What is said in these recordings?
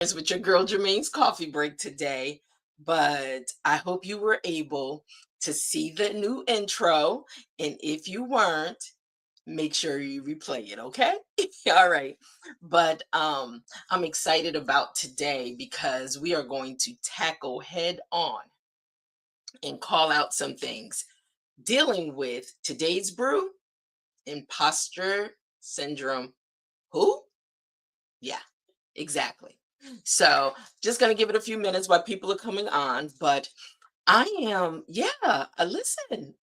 Is with your girl Germaine's coffee break today, but I hope you were able to see the new intro. And if you weren't, make sure you replay it, okay? All right. But I'm excited about today because we are going to tackle head on and call out some things dealing with today's brew, imposter syndrome. Who? Yeah, exactly. So, just going to give it a few minutes while people are coming on. But listen,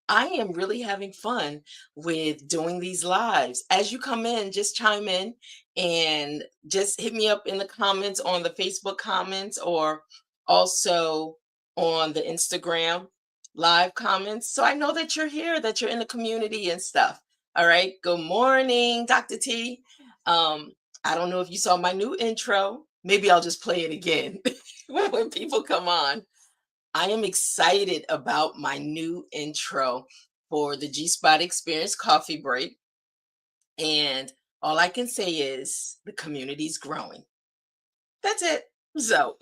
I am really having fun with doing these lives. As you come in, just chime in and just hit me up in the comments on the Facebook comments or also on the Instagram live comments. So I know that you're here, that you're in the community and stuff. All right. Good morning, Dr. T. Um, I don't know if you saw my new intro. Maybe I'll just play it again when people come on. I am excited about my new intro for the G Spot Experience coffee break. And all I can say is the community's growing. That's it. So,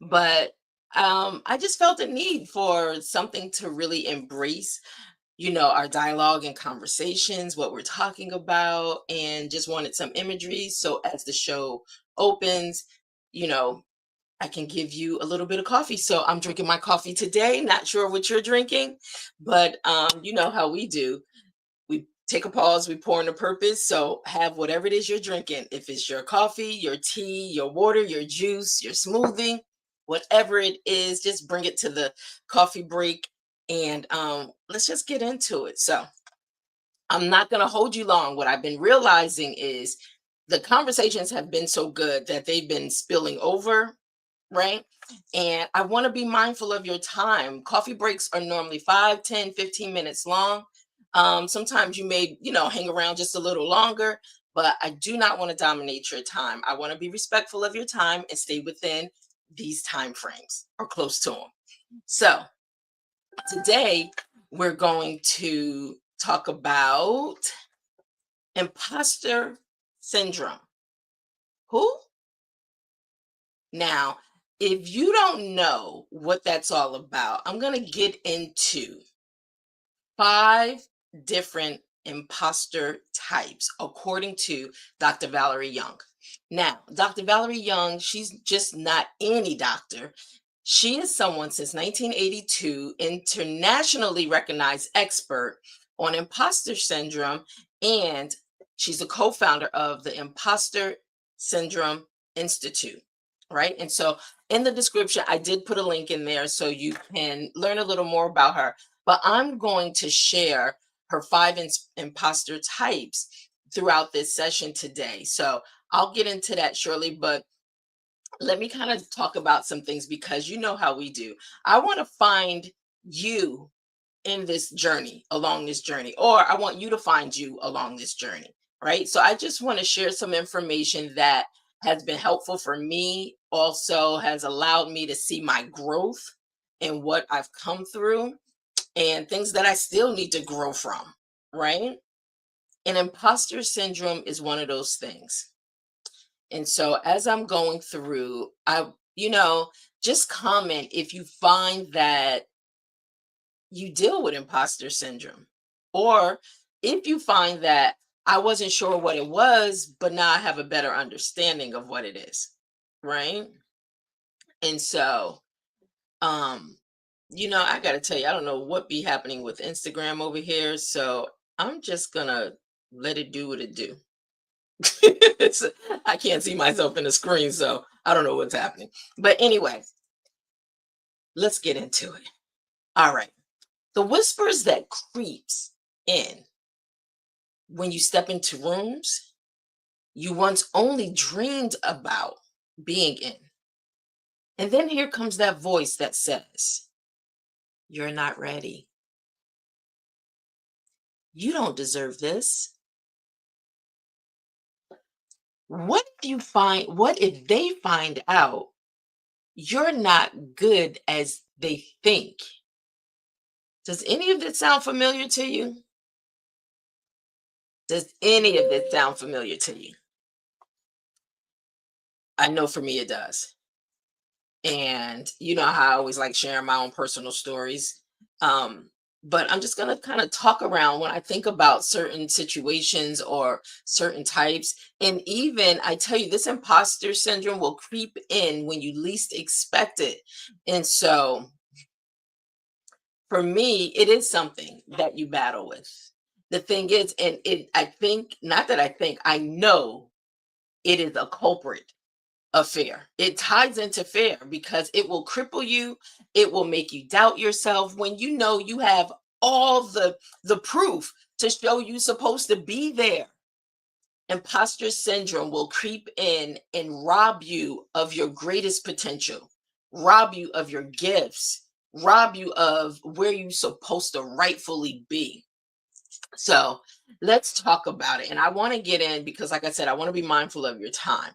but I just felt a need for something to really embrace, our dialogue and conversations, what we're talking about, and just wanted some imagery. So as the show opens, you know, I can give you a little bit of coffee. So I'm drinking my coffee today. Not sure what you're drinking, but you know how we do. We take a pause, we pour in a purpose. So have whatever it is you're drinking. If it's your coffee, your tea, your water, your juice, your smoothie, whatever it is, just bring it to the coffee break and let's just get into it. So I'm not going to hold you long. What I've been realizing is the conversations have been so good that they've been spilling over, right? And I want to be mindful of your time. Coffee breaks are normally 5, 10, 15 minutes long. Sometimes you may, hang around just a little longer, but I do not want to dominate your time. I want to be respectful of your time and stay within these time frames or close to them. So today we're going to talk about imposter syndrome. Who? Now, if you don't know what that's all about, I'm going to get into 5 different imposter types according to Dr. Valerie Young. Now, Dr. Valerie Young, she's just not any doctor. She is someone since 1982 internationally recognized expert on imposter syndrome, and she's a co-founder of the Imposter Syndrome Institute. Right. And so in the description, I did put a link in there so you can learn a little more about her. But I'm going to share her 5 imposter types throughout this session today. So I'll get into that shortly. But let me kind of talk about some things because you know how we do. I want to find you in this journey, along this journey, or I want you to find you along this journey, right? So I just want to share some information that has been helpful for me, also has allowed me to see my growth and what I've come through and things that I still need to grow from, right? And imposter syndrome is one of those things. And so as I'm going through, you know, just comment if you find that you deal with imposter syndrome, or if you find that I wasn't sure what it was, but now I have a better understanding of what it is, right? And so, um, I gotta tell you, I don't know what be happening with Instagram over here, so I'm just gonna let it do what it do. It's- I can't see myself in the screen, so I don't know what's happening. But anyway, let's get into it. All right. The whispers that creeps in when you step into rooms you once only dreamed about being in. And then here comes that voice that says, "You're not ready. You don't deserve this." What if they find out you're not good as they think? Does any of this sound familiar to you? Does any of this sound familiar to you? I know for me it does. And you know how I always like sharing my own personal stories. Um, but I'm just gonna kind of talk around when I think about certain situations or certain types. And even I tell you, this imposter syndrome will creep in when you least expect it. And so for me, it is something that you battle with. The thing is, and it I think, not that I think, I know it is a culprit of fear. It ties into fear because it will cripple you. It will make you doubt yourself when you know you have all the proof to show you supposed to be there. Imposter syndrome will creep in and rob you of your greatest potential, rob you of your gifts, rob you of where you're supposed to rightfully be. So let's talk about it. And I want to get in because, like I said, I want to be mindful of your time.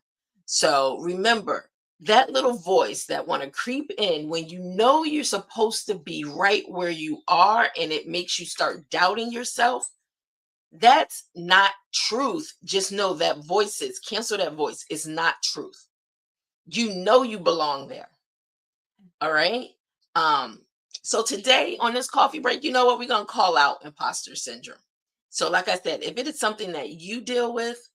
So remember that little voice that want to creep in when you know you're supposed to be right where you are, and it makes you start doubting yourself. That's not truth. Just know that voices, cancel that voice. It's not truth. You know you belong there. All right. Um, so today on this coffee break, you know what? We're gonna call out imposter syndrome. So, like I said, if it is something that you deal with,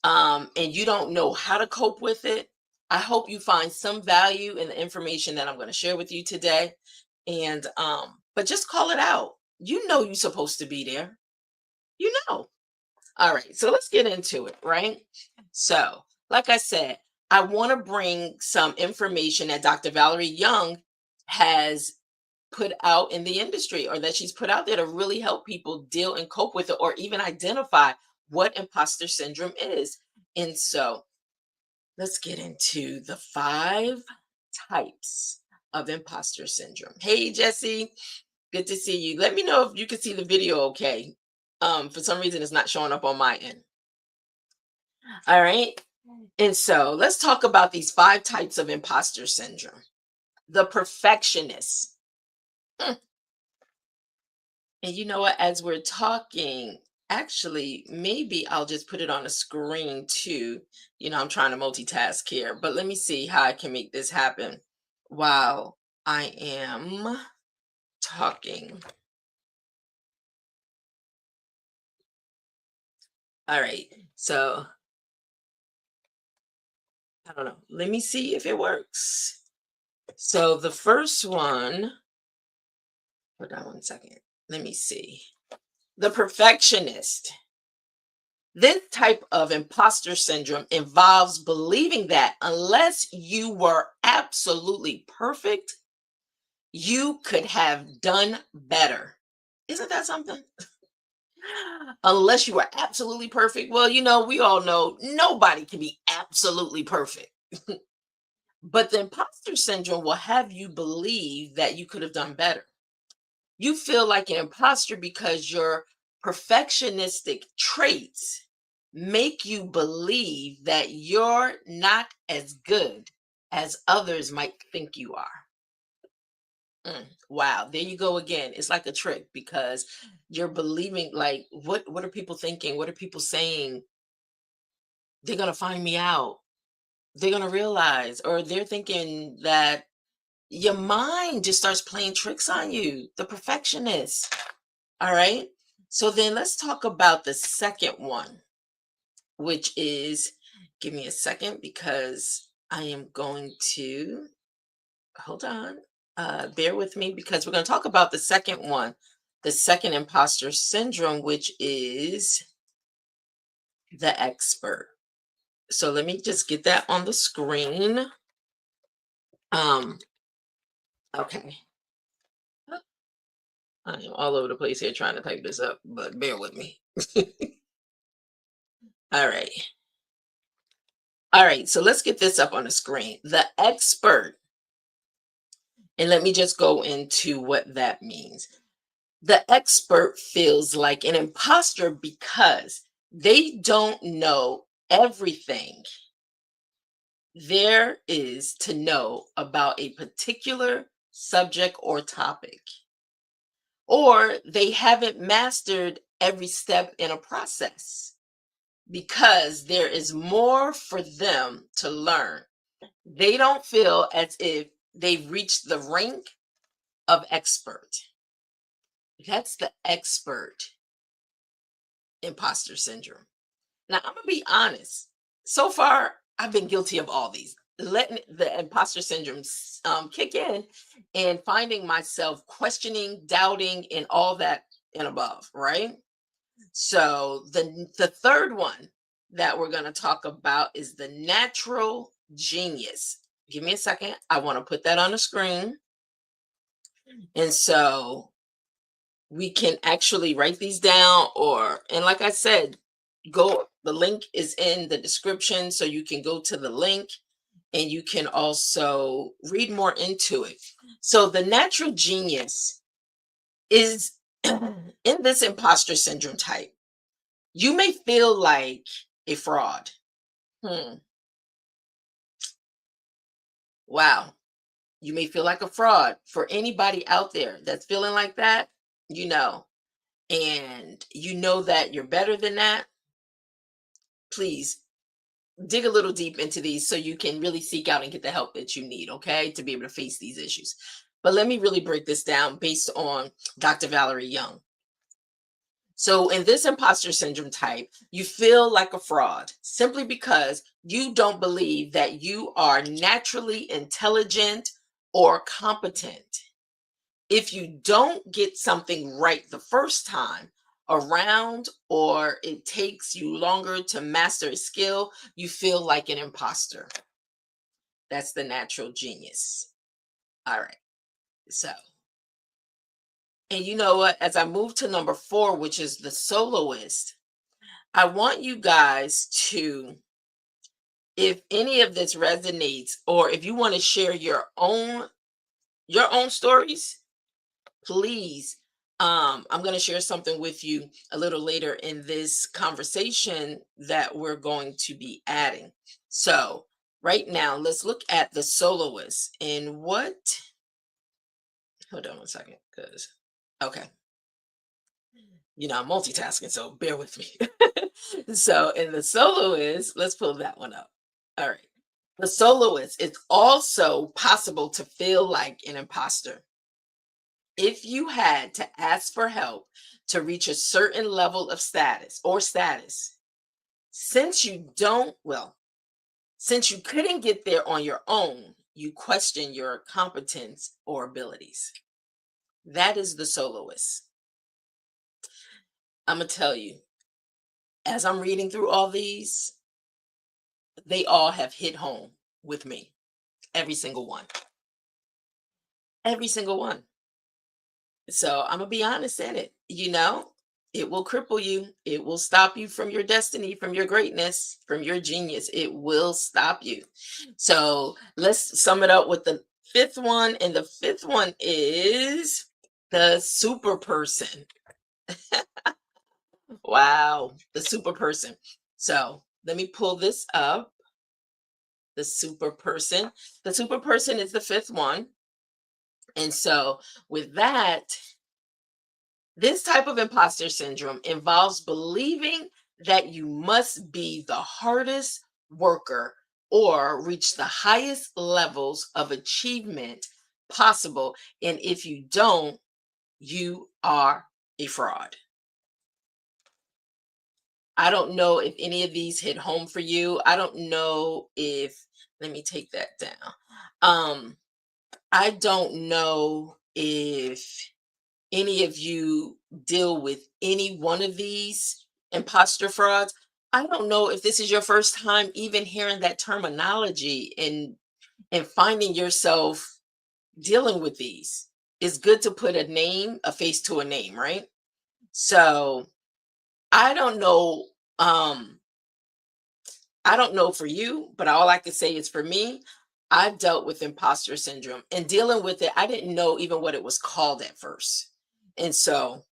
and you don't know how to cope with it, I hope you find some value in the information that I'm going to share with you today. And but just call it out. You know you're supposed to be there. You know. All right, so let's get into it, right? So, like I said, I want to bring some information that Dr. Valerie Young has put out in the industry, or that she's put out there to really help people deal and cope with it, or even identify what imposter syndrome is. And so let's get into the 5 types of imposter syndrome. Hey, Jesse, good to see you. Let me know if you can see the video okay. For some reason, it's not showing up on my end. All right. And so let's talk about these 5 types of imposter syndrome. The perfectionist. Mm. And you know what? As we're talking, actually, maybe I'll just put it on a screen too. I'm trying to multitask here, but let me see how I can make this happen while I am talking. All right. So I don't know. Let me see if it works. So the first one, hold on one second. Let me see. The perfectionist. This type of imposter syndrome involves believing that unless you were absolutely perfect, you could have done better. Isn't that something? Unless you are absolutely perfect. Well, we all know nobody can be absolutely perfect. But the imposter syndrome will have you believe that you could have done better. You feel like an imposter because your perfectionistic traits make you believe that you're not as good as others might think you are. Wow, there you go again. It's like a trick because you're believing, like, what are people thinking? What are people saying? They're going to find me out. They're going to realize, or they're thinking that your mind just starts playing tricks on you, the perfectionist. All right. So then let's talk about the second one, which is, give me a second because I am going to, hold on. Bear with me because we're going to talk about the second one, the second imposter syndrome, which is the expert. So let me just get that on the screen. Um, okay. I am all over the place here trying to type this up, but bear with me. All right. All right, so let's get this up on the screen. The expert, and let me just go into what that means. The expert feels like an imposter because they don't know everything there is to know about a particular subject or topic, or they haven't mastered every step in a process. because there is more for them to learn. They don't feel as if they've reached the rank of expert. That's the expert imposter syndrome. Now, I'm gonna be honest. So far, I've been guilty of all these. Letting the imposter syndrome kick in and finding myself questioning, doubting, and all that and above, right? So the third one that we're going to talk about is the natural genius. Give me a second. I want to put that on the screen. And so we can actually write these down, or and like I said, go the link is in the description, so you can go to the link and you can also read more into it. So the natural genius is in this imposter syndrome type. You may feel like a fraud. Hmm. Wow. You may feel like a fraud. For anybody out there that's feeling like that, you know, and you know that you're better than that, please dig a little deep into these so you can really seek out and get the help that you need, okay, to be able to face these issues. But let me really break this down based on Dr. Valerie Young. So, in this imposter syndrome type, you feel like a fraud simply because you don't believe that you are naturally intelligent or competent. If you don't get something right the first time around, or it takes you longer to master a skill, you feel like an imposter. That's the natural genius. All right. So, and you know what? As I move to number 4, which is the soloist, I want you guys to, if any of this resonates, or if you want to share your own stories, please. I'm going to share something with you a little later in this conversation that we're going to be adding. So, right now, let's look at the soloist and what. Hold on one second, because okay, I'm multitasking, so bear with me. So, in the soloist, let's pull that one up. All right. The soloist, it's also possible to feel like an imposter. If you had to ask for help to reach a certain level of status, since you don't, well, since you couldn't get there on your own, you question your competence or abilities. That is the soloist. I'm going to tell you, as I'm reading through all these, they all have hit home with me. Every single one. Every single one. So I'm gonna be honest in it. It will cripple you. It will stop you from your destiny, from your greatness, from your genius. It will stop you. So let's sum it up with the fifth one. And the fifth one is the super person. Wow, the super person. So let me pull this up. The super person. The super person is the fifth one. And so with that, this type of imposter syndrome involves believing that you must be the hardest worker or reach the highest levels of achievement possible. And if you don't, you are a fraud. I don't know if any of these hit home for you. I don't know if, let me take that down. I don't know if any of you deal with any one of these imposter frauds. I don't know if this is your first time even hearing that terminology and finding yourself dealing with these. It's good to put a face to a name, right? So I don't know. I don't know for you, but all I can say is for me, I've dealt with imposter syndrome, and dealing with it, I didn't know even what it was called at first. And so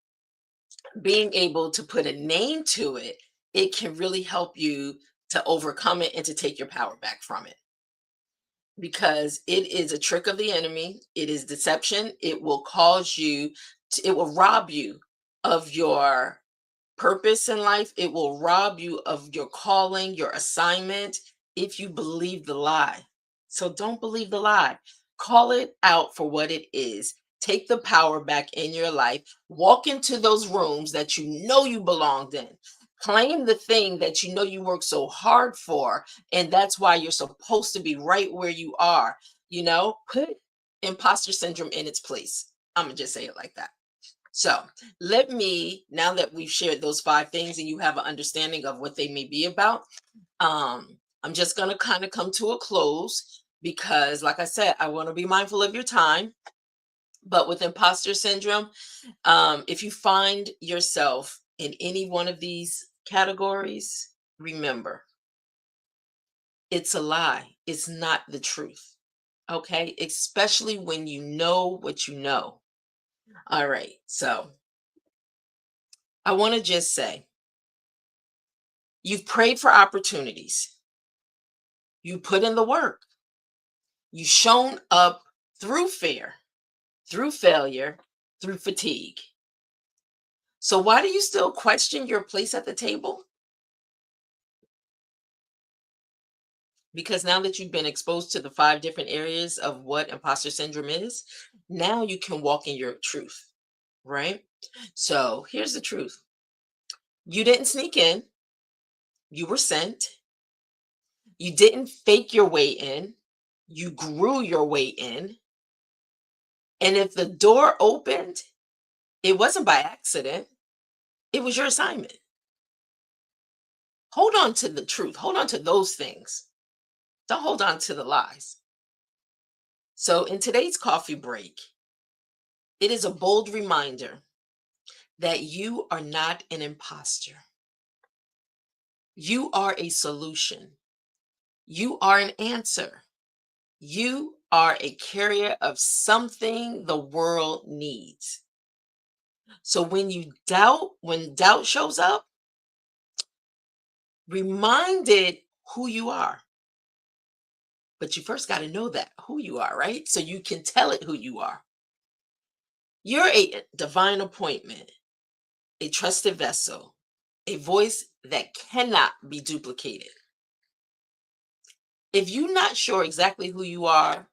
being able to put a name to it, it can really help you to overcome it and to take your power back from it. Because it is a trick of the enemy, it is deception. It will cause you it will rob you of your purpose in life, it will rob you of your calling, your assignment, if you believe the lie. So don't believe the lie. Call it out for what it is. Take the power back in your life. Walk into those rooms that you know you belonged in. Claim the thing that you know you worked so hard for, and that's why you're supposed to be right where you are. Put imposter syndrome in its place. I'm gonna just say it like that. So let me, now that we've shared those 5 things and you have an understanding of what they may be about, I'm just going to kind of come to a close because, like I said, I want to be mindful of your time. But with imposter syndrome, if you find yourself in any one of these categories, remember, it's a lie. It's not the truth. Okay. Especially when you know what you know. All right. So I want to just say, you've prayed for opportunities. You put in the work. You've shown up through fear, through failure, through fatigue. So why do you still question your place at the table? Because now that you've been exposed to the 5 different areas of what imposter syndrome is, now you can walk in your truth, right? So here's the truth. You didn't sneak in. You were sent. You didn't fake your way in. You grew your way in. And if the door opened, it wasn't by accident. It was your assignment. Hold on to the truth. Hold on to those things. Don't hold on to the lies. So, in today's coffee break, it is a bold reminder that you are not an imposter. You are a solution. You are an answer. You are a carrier of something the world needs. So, when doubt shows up, remind it who you are. But you first got to know that who you are, right? So you can tell it who you are. You're a divine appointment, a trusted vessel, a voice that cannot be duplicated. If you're not sure exactly who you are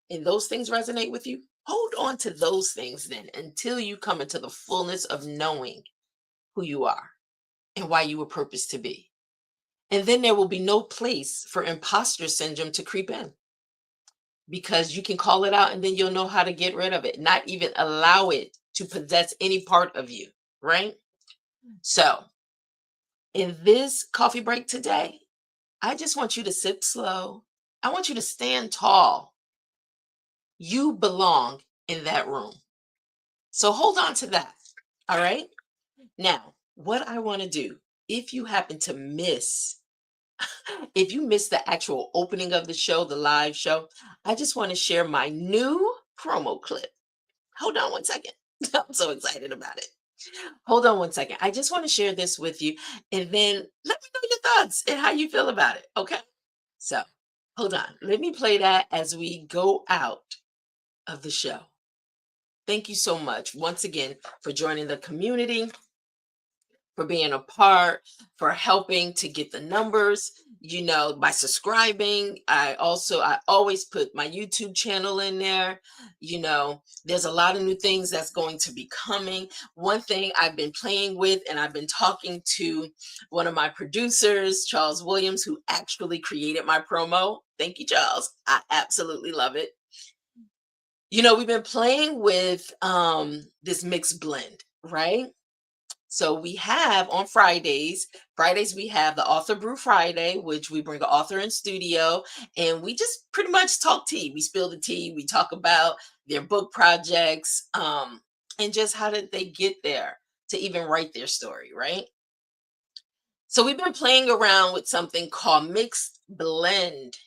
and those things resonate with you, hold on to those things then until you come into the fullness of knowing who you are and why you were purposed to be. And then there will be no place for imposter syndrome to creep in because you can call it out and then you'll know how to get rid of it, not even allow it to possess any part of you, right? So, in this coffee break today, I just want you to sip slow. I want you to stand tall. You belong in that room. So, hold on to that. All right. Now, what I want to do, if you happen to miss, if you missed the actual opening of the show, the live show, I just want to share my new promo clip. Hold on one second. I'm so excited about it. Hold on one second. I just want to share this with you and then let me know your thoughts and how you feel about it. Okay. So hold on. Let me play that as we go out of the show. Thank you so much once again for joining the community, for being a part, for helping to get the numbers, by subscribing. I always put my YouTube channel in there. There's a lot of new things that's going to be coming. One thing I've been playing with, and I've been talking to one of my producers, Charles Williams, who actually created my promo. Thank you, Charles. I absolutely love it. We've been playing with this mixed blend, right? So we have on Fridays we have the Author Brew Friday, which we bring an author in studio and we just pretty much talk tea. We spill the tea, we talk about their book projects, and just how did they get there to even write their story, right? So we've been playing around with something called Mixed Blend.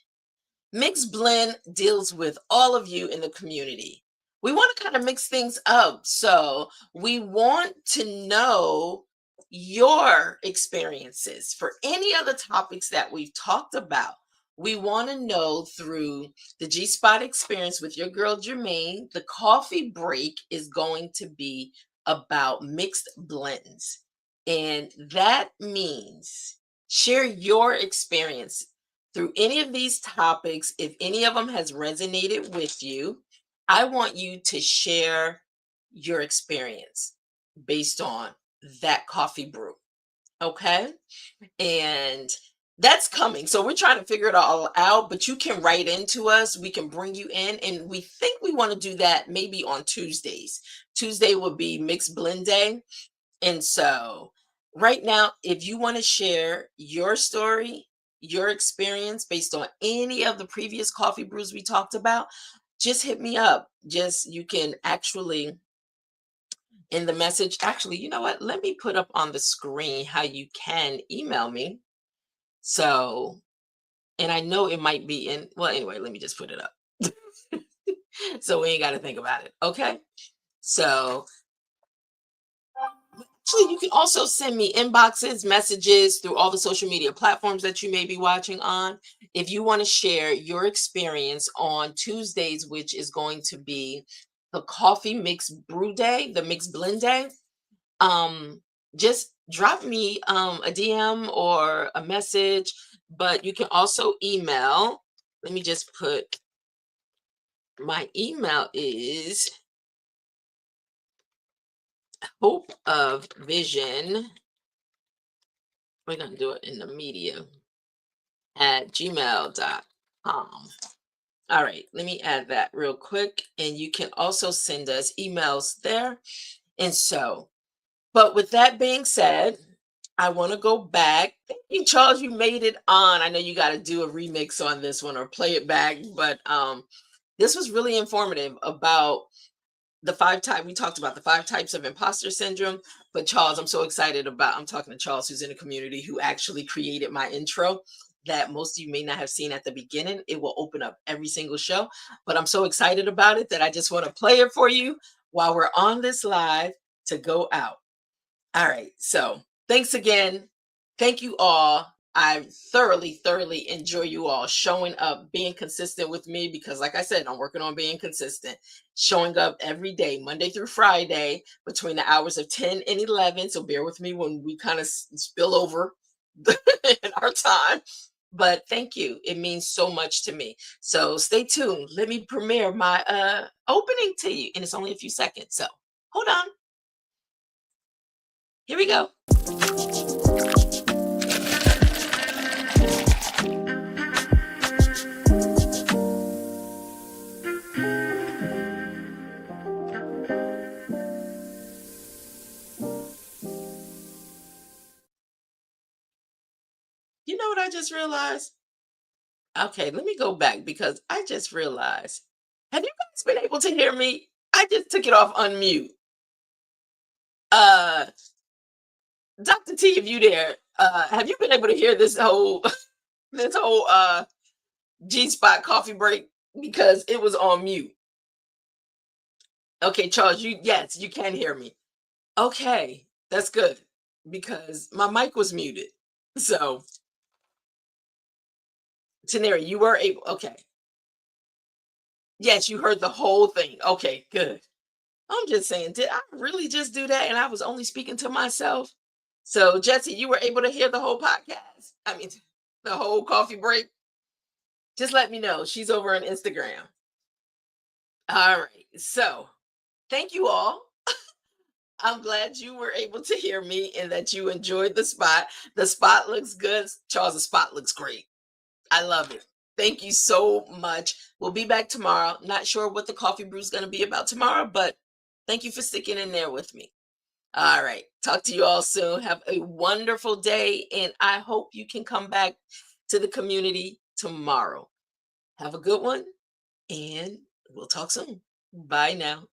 Mixed Blend deals with all of you in the community. We want to kind of mix things up. So we want to know your experiences for any other topics that we've talked about. We want to know through the G Spot experience with your girl Germaine. The coffee break is going to be about mixed blends. And that means share your experience through any of these topics. If any of them has resonated with you, I want you to share your experience based on that coffee brew. Okay. And that's coming. So we're trying to figure it all out, but you can write into us. We can bring you in. And we think we want to do that maybe on Tuesdays. Tuesday will be mixed blend day. And so, right now, if you want to share your story, your experience based on any of the previous coffee brews we talked about, just hit me up. Just you can actually in the message, actually, you know what? Let me put up on the screen how you can email me. So, and I know it might be in, well, anyway, let me just put it up. So we ain't got to think about it. Okay. So, actually, you can also send me inboxes, messages through all the social media platforms that you may be watching on. If you want to share your experience on Tuesdays, which is going to be the coffee mix brew day, the mix blend day, um, just drop me a DM or a message. But you can also email. Let me just put my email is hope of vision. We're going to do it in the media at gmail.com. All right, let me add that real quick. And you can also send us emails there. And so, but with that being said, I want to go back. Thank you, Charles. You made it on. I know you got to do a remix on this one or play it back, but this was really informative about the five type we talked about the five types of imposter syndrome. But Charles, I'm so excited about, I'm talking to Charles, who's in the community, who actually created my intro that most of you may not have seen at the beginning. It will open up every single show, but I'm so excited about it that I just want to play it for you while we're on this live to go out. All right. So thanks again. Thank you all. I thoroughly, thoroughly enjoy you all showing up, being consistent with me because, like I said, I'm working on being consistent, showing up every day, Monday through Friday, between the hours of 10 and 11. So bear with me when we kind of spill over in our time. But thank you. It means so much to me. So stay tuned. Let me premiere my opening to you. And it's only a few seconds. So hold on. Here we go. You know what I just realized? Okay, let me go back because I just realized. Have you guys been able to hear me? I just took it off unmute. Uh Dr. T, if you there, have you been able to hear this whole this whole G spot coffee break? Because it was on mute. Okay, Charles, you yes, you can hear me. Okay, that's good because my mic was muted. So Taneri, you were able, okay. Yes, you heard the whole thing. Okay, good. I'm just saying, did I really just do that? And I was only speaking to myself. So, Jesse, you were able to hear the whole podcast. I mean, the whole coffee break. Just let me know. She's over on Instagram. All right. So, thank you all. I'm glad you were able to hear me and that you enjoyed the spot. The spot looks good. Charles, the spot looks great. I love it. Thank you so much. We'll be back tomorrow. Not sure what the coffee brew is going to be about tomorrow, but thank you for sticking in there with me. All right. Talk to you all soon. Have a wonderful day. And I hope you can come back to the community tomorrow. Have a good one. And we'll talk soon. Bye now.